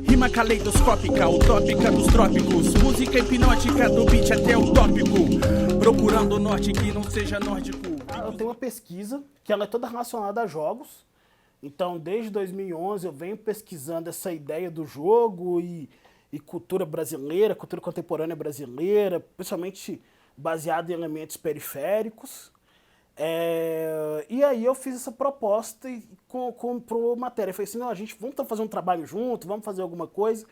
Rima caleidoscópica, utópica dos trópicos. Música hipnótica do beat até utópico. Procurando o norte que não seja nórdico. Eu tenho uma pesquisa que ela é toda relacionada a jogos. Então, desde 2011 eu venho pesquisando essa ideia do jogo e cultura brasileira, cultura contemporânea brasileira, principalmente baseada em elementos periféricos. E aí eu fiz essa proposta e comprou matéria. Eu falei assim, não, a gente vamos fazer um trabalho junto, vamos fazer alguma coisa.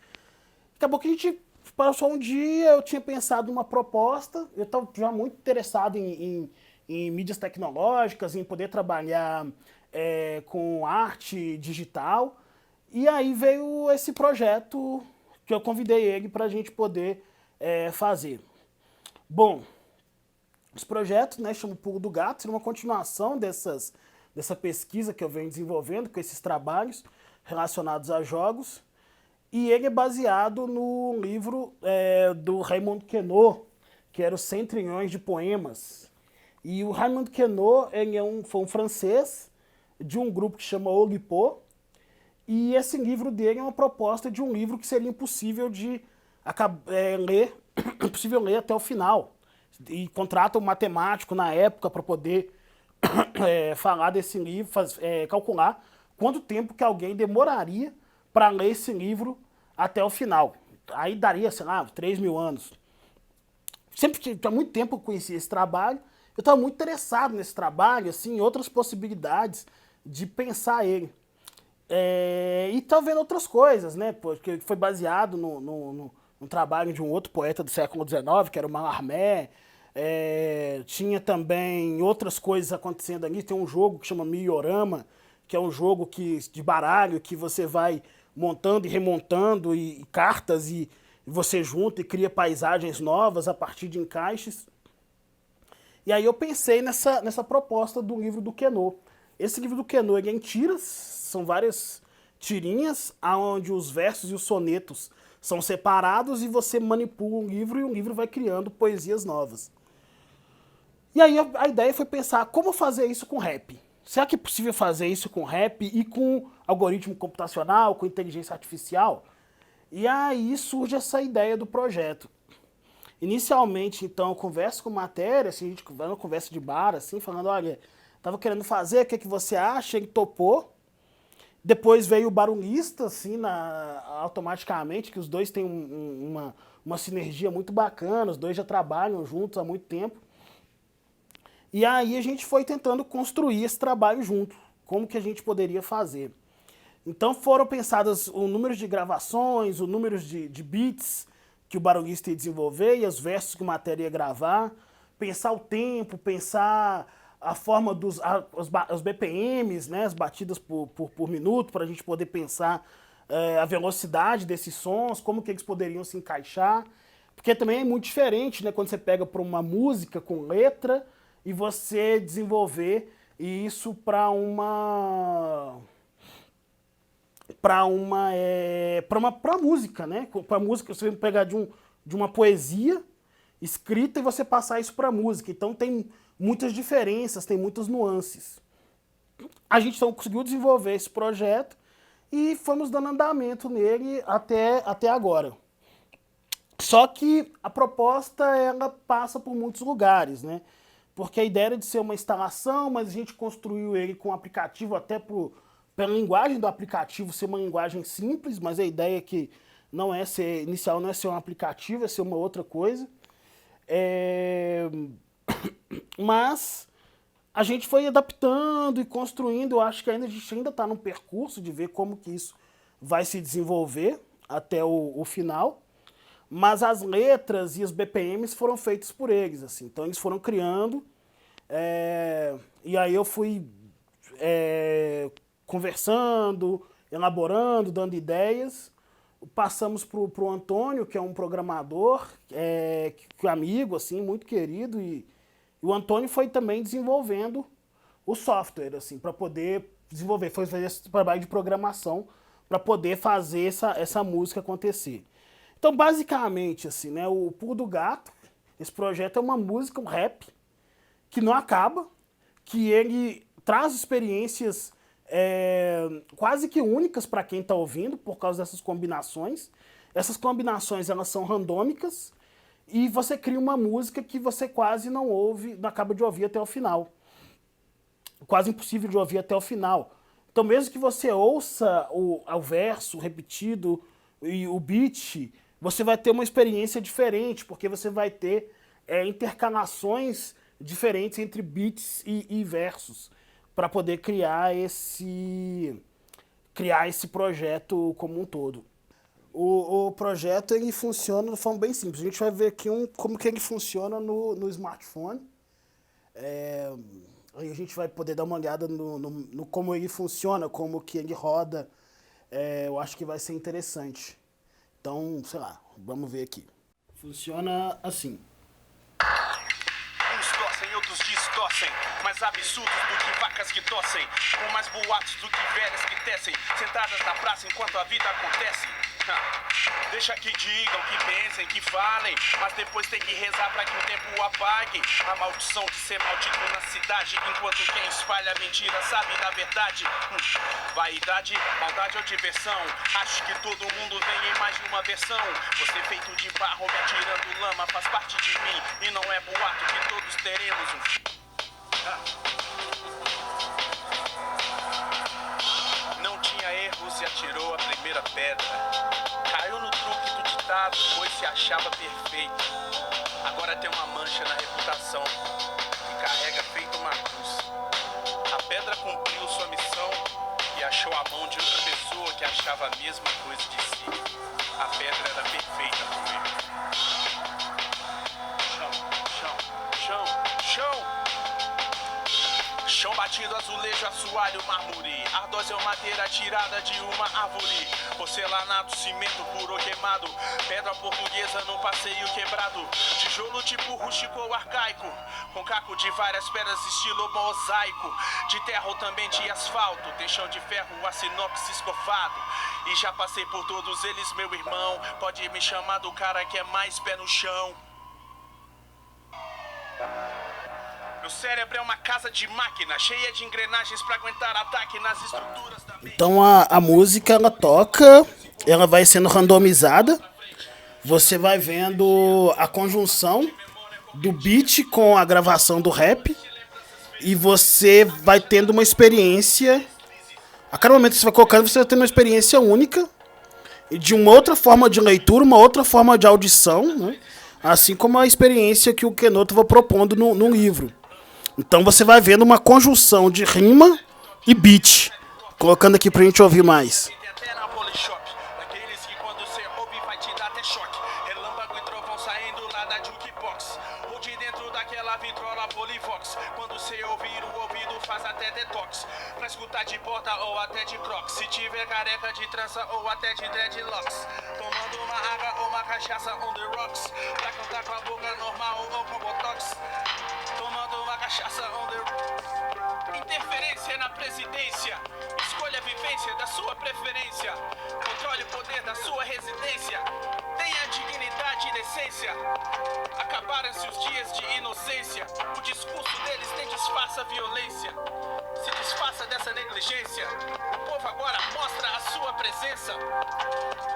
Acabou que a gente passou um dia, eu tinha pensado numa proposta, eu estava já muito interessado em mídias tecnológicas, em poder trabalhar com arte digital. E aí veio esse projeto que eu convidei ele para a gente poder fazer. Bom, os projetos, né, chama Pulo do Gato, seria uma continuação dessa pesquisa que eu venho desenvolvendo com esses trabalhos relacionados a jogos. E ele é baseado no livro do Raymond Queneau, que era os 100 trilhões de poemas. E o Raymond Queneau ele foi um francês de um grupo que chama Oulipo. E esse livro dele é uma proposta de um livro que seria impossível de ler, impossível ler até o final. E contrata um matemático na época para poder falar desse livro, calcular quanto tempo que alguém demoraria para ler esse livro até o final. Aí daria, sei lá, 3.000 anos. Sempre há muito tempo eu conheci esse trabalho, eu estava muito interessado nesse trabalho, assim, em outras possibilidades de pensar ele. E estava vendo outras coisas, né? Porque foi baseado no trabalho de um outro poeta do século XIX, que era o Mallarmé. Tinha também outras coisas acontecendo ali. Tem um jogo que chama Miorama, que é um jogo de baralho que você vai montando e remontando e cartas e você junta e cria paisagens novas a partir de encaixes. E aí eu pensei nessa proposta do livro do Queneau. Esse livro do Queneau ele é em tiras, são várias tirinhas, onde os versos e os sonetos são separados e você manipula o livro e o livro vai criando poesias novas. E aí a ideia foi pensar como fazer isso com rap. Será que é possível fazer isso com rap e com algoritmo computacional, com inteligência artificial? E aí surge essa ideia do projeto. Inicialmente, então, eu converso com matéria, assim, a gente vai numa conversa de bar, assim, falando, olha, tava querendo fazer, o que você acha? Ele topou. Depois veio o barulhista, assim, automaticamente, que os dois têm uma sinergia muito bacana, os dois já trabalham juntos há muito tempo. E aí a gente foi tentando construir esse trabalho junto, como que a gente poderia fazer. Então foram pensadas o número de gravações, o número de beats que o barulhista ia desenvolver e os versos que o matéria ia gravar, pensar o tempo, pensar a forma os BPMs, né, as batidas por minuto, para a gente poder pensar a velocidade desses sons, como que eles poderiam se encaixar. Porque também é muito diferente, né, quando você pega para uma música com letra e você desenvolver isso para uma música, né? Para música você pegar de uma poesia escrita e você passar isso para música. Então tem muitas diferenças, tem muitas nuances. A gente então conseguiu desenvolver esse projeto e fomos dando andamento nele até agora. Só que a proposta ela passa por muitos lugares, né? Porque a ideia era de ser uma instalação, mas a gente construiu ele com um aplicativo até pela linguagem do aplicativo ser uma linguagem simples, mas a ideia é que inicial não é ser um aplicativo, é ser uma outra coisa. Mas a gente foi adaptando e construindo, eu acho que a gente ainda está num percurso de ver como que isso vai se desenvolver até o final. Mas as letras e os BPMs foram feitos por eles, assim. Então eles foram criando, e aí eu fui conversando, elaborando, dando ideias. Passamos pro Antônio, que é um programador, que é amigo, assim, muito querido, e o Antônio foi também desenvolvendo o software, assim, para poder desenvolver, foi fazer esse trabalho de programação para poder fazer essa música acontecer. Então, basicamente, assim, né, o Pulo do Gato, esse projeto é uma música, um rap, que não acaba, que ele traz experiências quase que únicas para quem está ouvindo, por causa dessas combinações. Essas combinações, elas são randômicas, e você cria uma música que você quase não ouve, não acaba de ouvir até o final. Quase impossível de ouvir até o final. Então, mesmo que você ouça o verso repetido e o beat, você vai ter uma experiência diferente, porque você vai ter intercalações diferentes entre beats e versos, para poder criar esse projeto como um todo. O projeto ele funciona de forma bem simples. A gente vai ver aqui como que ele funciona no smartphone. Aí a gente vai poder dar uma olhada no como ele funciona, como que ele roda. Eu acho que vai ser interessante. Então, sei lá, vamos ver aqui. Funciona assim. Uns torcem, outros distorcem, mais absurdos do que vacas que tossem, com mais boatos do que velhas que tecem, sentadas na praça enquanto a vida acontece. Deixa que digam, que pensem, que falem, mas depois tem que rezar pra que o tempo apague a maldição de ser maldito na cidade, enquanto quem espalha mentira sabe da verdade. Vaidade, maldade ou diversão, acho que todo mundo vem em mais de uma versão. Você feito de barro me atirando lama faz parte de mim, e não é boato que todos teremos um fim. Não tinha erros e atirou a primeira pedra. Caiu no truque do ditado, pois se achava perfeito. Agora tem uma mancha na reputação que carrega feito uma cruz. A pedra cumpriu sua missão e achou a mão de outra pessoa que achava a mesma coisa de si. A pedra era perfeita com ele. Chão, chão, chão, chão. Chão batido, azulejo, assoalho, mármore. Ardósia ou madeira tirada de uma árvore. Porcelanato, cimento puro ou queimado. Pedra portuguesa num passeio quebrado. Tijolo tipo rústico ou arcaico. Com caco de várias pedras estilo mosaico. De terra ou também de asfalto. Tem chão de ferro, a sinopse escovado. E já passei por todos eles, meu irmão. Pode me chamar do cara que é mais pé no chão. Meu cérebro é uma casa de máquina, cheia de engrenagens para aguentar ataque nas estruturas da mente. Então a música ela toca, ela vai sendo randomizada. Você vai vendo a conjunção do beat com a gravação do rap. E você vai tendo uma experiência. A cada momento que você vai colocando, você vai tendo uma experiência única. E de uma outra forma de leitura, uma outra forma de audição, né? Assim como a experiência que o Kenoto estava propondo no livro. Então você vai vendo uma conjunção de rima e beat. Colocando aqui pra gente ouvir mais. Daqueles que quando você ouve vai te dar até choque. Relâmpago e trovão saindo lá da jukebox. Ou de dentro daquela vitrola Polivox. Quando você ouvir o ouvido faz até detox. Pra escutar de bota ou até de crocs. Se tiver careca de trança ou até de dreadlocks. Tomando uma água ou uma cachaça on the rocks. Pra cantar com a boca normal ou com botox. Tomando uma cachaça on the rocks. Interferência na presidência. Escolha a vivência da sua preferência. Controle o poder da sua residência. Tenha dignidade e decência. Acabaram-se os dias de inocência. O discurso deles nem disfarça violência. Se disfarça dessa negligência. O povo agora mostra a sua presença.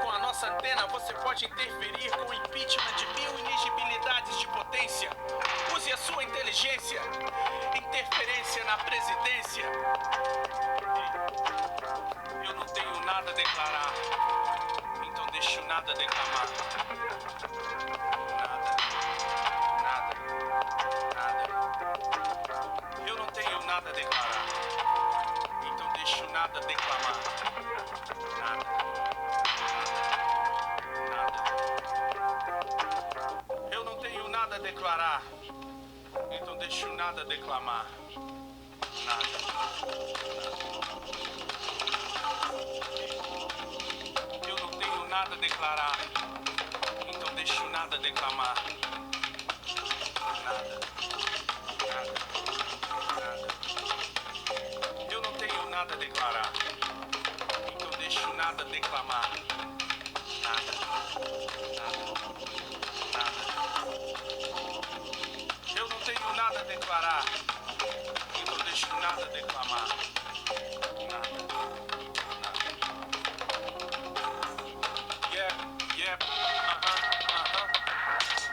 Com a nossa antena você pode interferir com o impeachment de 1000 inigibilidades de potência. Use a sua inteligência. Interferência na presidência. Eu não tenho nada a declarar, então deixo nada a declamar. Nada, nada. Eu não tenho nada a declarar, então deixo nada a declamar. Nada, nada. Eu não tenho nada a declarar, então deixo nada a declamar. Nada. Eu não tenho nada a declarar, então deixo nada a declamar. Nada, nada, nada. Eu não tenho nada a declarar, então deixo nada a declamar. Nada, nada, nada. Eu não tenho nada a declarar, Não tô deixando nada declamar. Nada.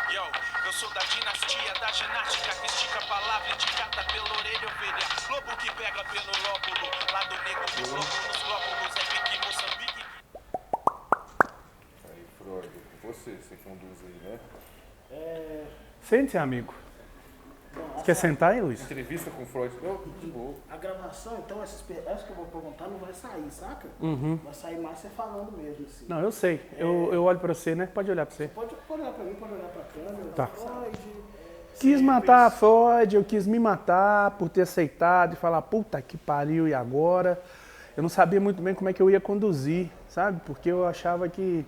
Yo, eu sou da dinastia da ginástica que estica a palavra indicada pela orelha ovelha. Lobo que pega pelo lóbulo, lado negro do globo nos glóbulos, é pique Moçambique. Aí, Freud, você conduz aí, né? Sente, amigo. Quer sentar aí, Luiz? Entrevista com o Freud. Não, de boa. A gravação, então, essas que eu vou perguntar não vai sair, saca? Vai sair mais você falando mesmo, assim. Não, eu sei. Eu olho pra você, né? Pode olhar pra você. Pode olhar pra mim, pode olhar pra câmera. Tá. Freud, Quis matar a Freud, eu quis me matar por ter aceitado e falar, puta que pariu, e agora? Eu não sabia muito bem como é que eu ia conduzir, sabe? Porque eu achava que,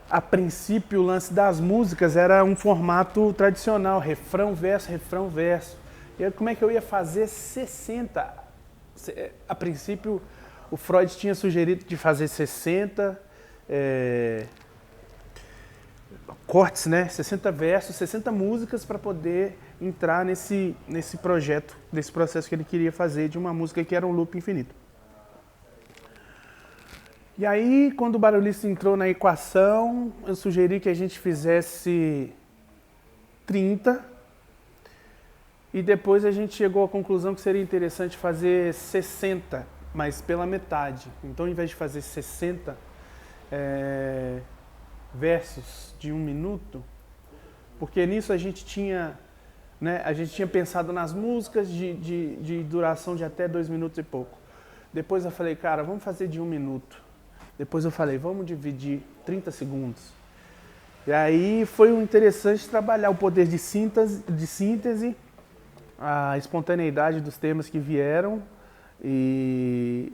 a princípio, o lance das músicas era um formato tradicional, refrão, verso. E aí, como é que eu ia fazer 60? A princípio, o Freud tinha sugerido de fazer 60 cortes, né? 60 versos, 60 músicas para poder entrar nesse projeto, nesse processo que ele queria fazer de uma música que era um loop infinito. E aí, quando o Barulhista entrou na equação, eu sugeri que a gente fizesse 30 e depois a gente chegou à conclusão que seria interessante fazer 60, mas pela metade. Então, ao invés de fazer 60 versos de 1 minuto, porque nisso a gente tinha, né, pensado nas músicas de duração de até 2 minutos e pouco. Depois eu falei, cara, vamos fazer de 1 minuto. Depois eu falei, vamos dividir 30 segundos. E aí foi interessante trabalhar o poder de síntese, a espontaneidade dos temas que vieram e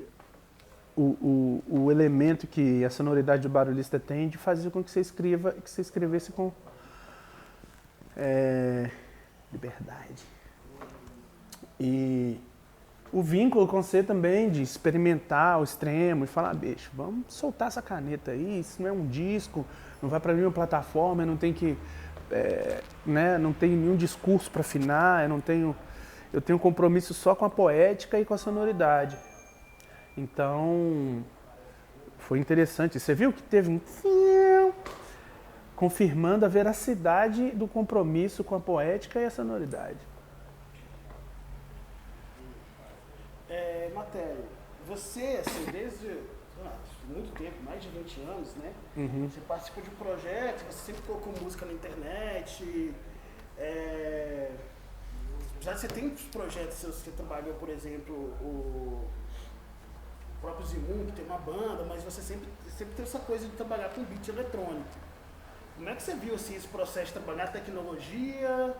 o elemento que a sonoridade do Barulhista tem de fazer com que você escrevesse com liberdade. E o vínculo com você também, de experimentar o extremo e falar, bicho, vamos soltar essa caneta aí, isso não é um disco, não vai para nenhuma plataforma, não tem que, não tem nenhum discurso para afinar, eu tenho compromisso só com a poética e com a sonoridade. Então, foi interessante. Você viu que teve um confirmando a veracidade do compromisso com a poética e a sonoridade. Matéria, você, assim, desde muito tempo, mais de 20 anos, né? Você participou de projetos, você sempre colocou música na internet. Já você tem uns projetos seus, você trabalhou, por exemplo, o próprio Zimun, que tem uma banda, mas você sempre teve essa coisa de trabalhar com beat eletrônico. Como é que você viu assim, esse processo de trabalhar tecnologia?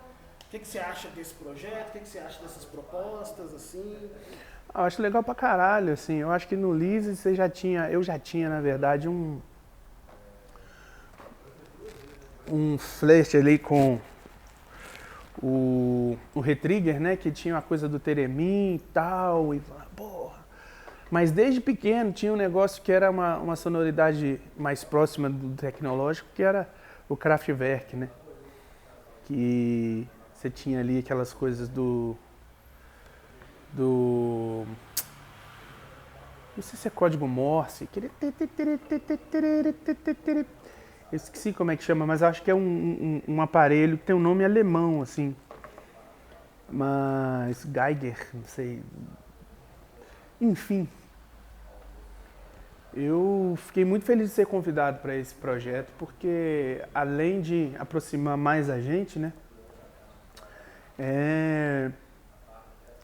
O que você acha desse projeto? O que você acha dessas propostas, assim? Eu acho legal pra caralho, assim. Eu acho que no Lise eu já tinha, na verdade, um flash ali com o Retrigger, né? Que tinha uma coisa do Teremin e tal, e porra. Mas desde pequeno tinha um negócio que era uma sonoridade mais próxima do tecnológico, que era o Kraftwerk, né? Que você tinha ali aquelas coisas do não sei se é código Morse, eu esqueci como é que chama, mas acho que é um aparelho que tem um nome alemão, assim, mas Geiger, não sei, enfim. Eu fiquei muito feliz de ser convidado para esse projeto, porque além de aproximar mais a gente, né,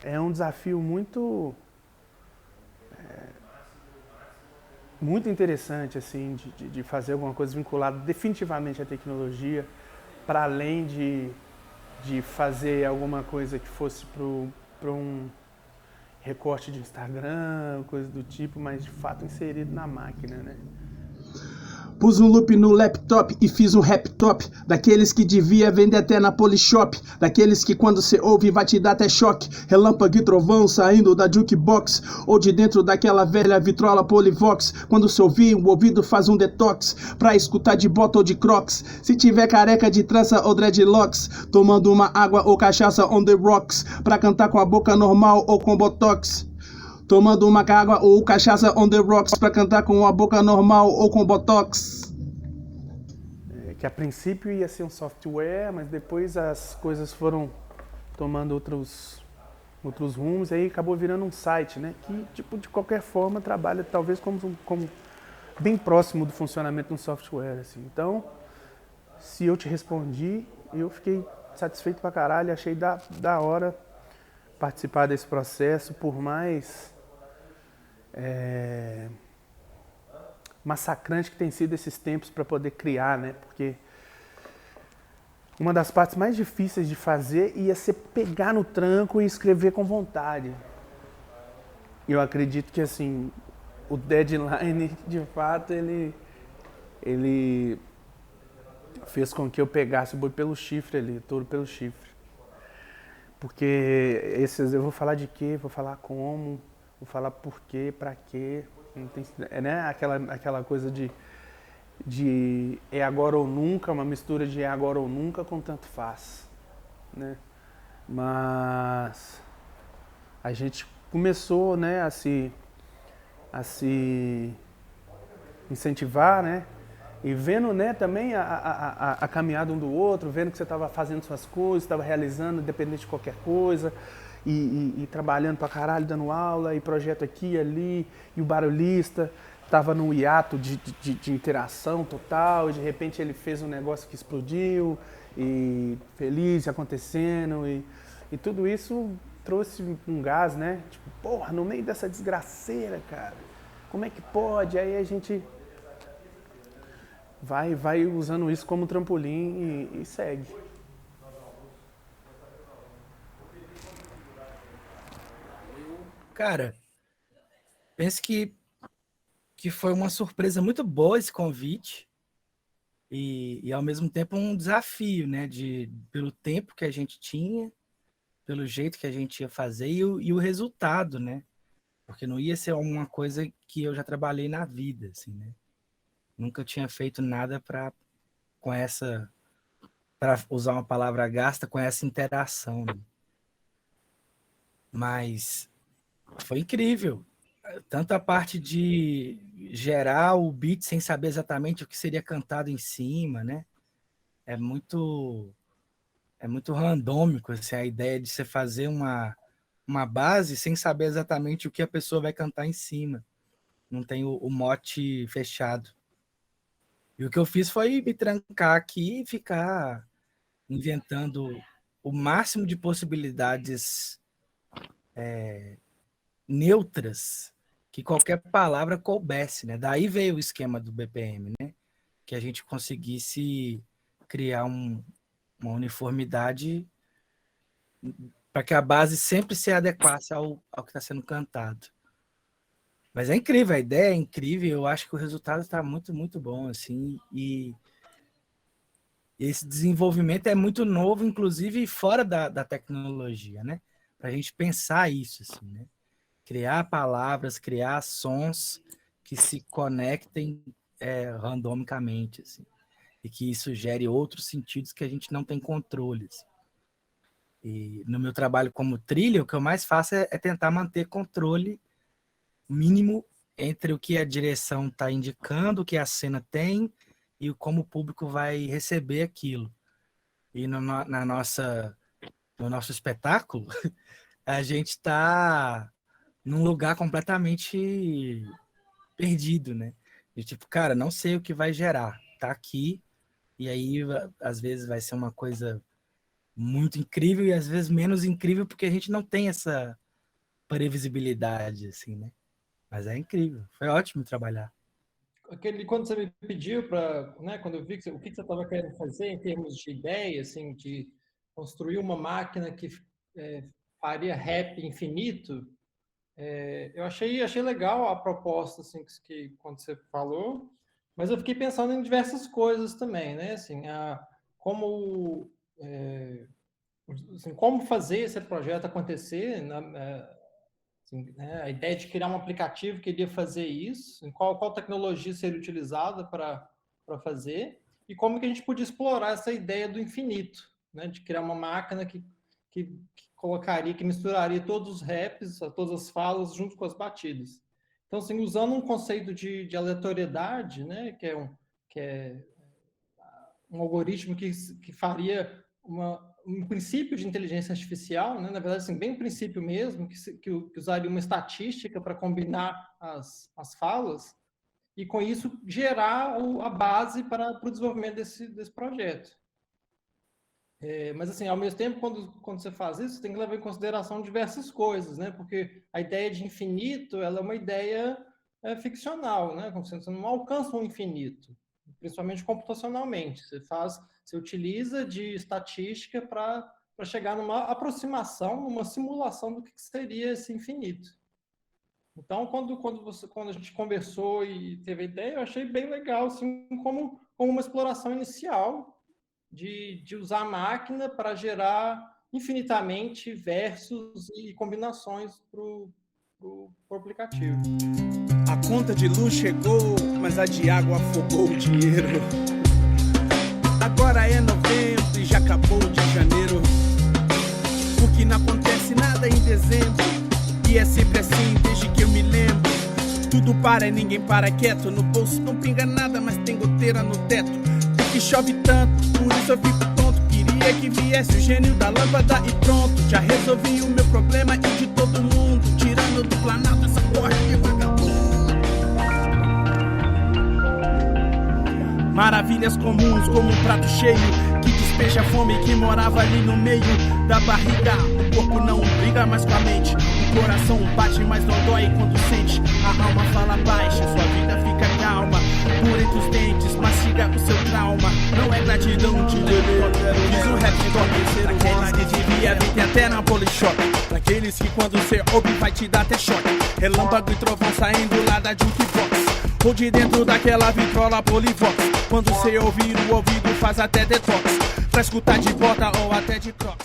é um desafio muito interessante, assim, de fazer alguma coisa vinculada definitivamente à tecnologia, para além de fazer alguma coisa que fosse para um recorte de Instagram, coisa do tipo, mas de fato inserido na máquina, né? Pus um loop no laptop e fiz um rap top. Daqueles que devia vender até na Polishop. Daqueles que quando cê ouve vai te dar até choque. Relâmpago e trovão saindo da jukebox. Ou de dentro daquela velha vitrola Polivox. Quando cê ouvir, o ouvido faz um detox. Pra escutar de bota ou de crocs. Se tiver careca de trança ou dreadlocks. Tomando uma água ou cachaça on the rocks. Pra cantar com a boca normal ou com botox. Tomando uma água ou cachaça on the rocks pra cantar com a boca normal ou com botox. Que a princípio ia ser um software, mas depois as coisas foram tomando outros rumos, aí acabou virando um site, né? Que, tipo, de qualquer forma trabalha talvez como bem próximo do funcionamento de um software, assim. Então, se eu te respondi, eu fiquei satisfeito pra caralho, achei da hora participar desse processo, por mais massacrante que tem sido esses tempos para poder criar, né? Porque uma das partes mais difíceis de fazer ia ser pegar no tranco e escrever com vontade. Eu acredito que, assim, o deadline, de fato, ele fez com que eu pegasse o boi pelo chifre ali, o touro pelo chifre. Porque esses eu vou falar de quê, vou falar como, vou falar por quê, pra quê. Não tem, né? Aquela coisa de é agora ou nunca, uma mistura de é agora ou nunca com tanto faz, né? Mas a gente começou, né, a se incentivar, né? E vendo, né, também a caminhada um do outro, vendo que você estava fazendo suas coisas, estava realizando independente de qualquer coisa, e trabalhando pra caralho, dando aula, e projeto aqui e ali, e o barulhista estava num hiato de interação total, e de repente ele fez um negócio que explodiu, e feliz acontecendo, e tudo isso trouxe um gás, né? Tipo, porra, no meio dessa desgraceira, cara, como é que pode? Aí a gente vai usando isso como trampolim e segue. Cara, penso que foi uma surpresa muito boa esse convite e ao mesmo tempo um desafio, né? Pelo tempo que a gente tinha, pelo jeito que a gente ia fazer e o resultado, né? Porque não ia ser uma coisa que eu já trabalhei na vida, assim, né? Nunca tinha feito nada para usar uma palavra gasta, com essa interação, né? Mas foi incrível. Tanto a parte de gerar o beat sem saber exatamente o que seria cantado em cima, né? É muito randômico, assim, a ideia de você fazer uma base sem saber exatamente o que a pessoa vai cantar em cima. Não tem o mote fechado. E o que eu fiz foi me trancar aqui e ficar inventando o máximo de possibilidades neutras que qualquer palavra coubesse, né? Daí veio o esquema do BPM, né? Que a gente conseguisse criar uma uniformidade para que a base sempre se adequasse ao que está sendo cantado. Mas é incrível, a ideia é incrível, eu acho que o resultado está muito, muito bom, assim, e esse desenvolvimento é muito novo, inclusive fora da tecnologia, né? Para a gente pensar isso, assim, né? Criar palavras, criar sons que se conectem randomicamente, assim, e que isso gere outros sentidos que a gente não tem controle. Assim. E no meu trabalho como trilha, o que eu mais faço é tentar manter controle mínimo entre o que a direção está indicando, o que a cena tem e como o público vai receber aquilo. E no nosso espetáculo, a gente está num lugar completamente perdido, né? De tipo, cara, não sei o que vai gerar, tá aqui, e aí às vezes vai ser uma coisa muito incrível e às vezes menos incrível porque a gente não tem essa previsibilidade, assim, né? Mas é incrível, foi ótimo trabalhar. Quando você me pediu para, né, quando eu vi o que você estava querendo fazer em termos de ideia, assim, de construir uma máquina que faria rap infinito, eu achei legal a proposta, assim, que quando você falou, Mas eu fiquei pensando em diversas coisas também, né? Assim, como fazer esse projeto acontecer, assim, né? A ideia de criar um aplicativo que iria fazer isso, qual tecnologia seria utilizada para fazer, e como que a gente podia explorar essa ideia do infinito, né? De criar uma máquina que misturaria todos os raps, todas as falas junto com as batidas. Então, assim, usando um conceito de aleatoriedade, né, que é um algoritmo que faria um princípio de inteligência artificial, né, na verdade, assim, bem princípio mesmo, que usaria uma estatística para combinar as falas, e com isso gerar a base para o desenvolvimento desse projeto. Mas, assim, ao mesmo tempo, quando você faz isso, você tem que levar em consideração diversas coisas, né? Porque a ideia de infinito, ela é uma ideia ficcional, né? Você não alcança um infinito, principalmente computacionalmente. Você utiliza de estatística para chegar numa aproximação, numa simulação do que seria esse infinito. Então, quando a gente conversou e teve a ideia, eu achei bem legal, assim, como uma exploração inicial de usar a máquina para gerar infinitamente versos e combinações para o aplicativo. A conta de luz chegou, mas a de água afogou o dinheiro. Agora é novembro e já acabou de janeiro. Porque não acontece nada em dezembro. E é sempre assim desde que eu me lembro. Tudo para e ninguém para quieto. No bolso não pinga nada, mas tem goteira no teto. Que chove tanto, por isso eu fico tonto. Queria que viesse o gênio da lâmpada e pronto. Já resolvi o meu problema e de todo mundo, tirando do planalto essa porra de vagabundo. Maravilhas comuns como um prato cheio que despeja a fome que morava ali no meio da barriga. O corpo não briga mais com a mente, o coração bate mas não dói quando sente. A alma fala baixa, sua vida fica calma. Por entre os dentes, mastiga o seu trauma. Não é gratidão de lelê. Fiz um rap top, daqueles que devia vir até na Polishop. Daqueles que quando cê ouve vai te dar até choque. Relâmpago e trovão saindo lá da jukebox. Ou de dentro daquela vitrola Polivox. Quando cê ouvir o ouvido faz até detox. Pra escutar de bota ou até de crocs.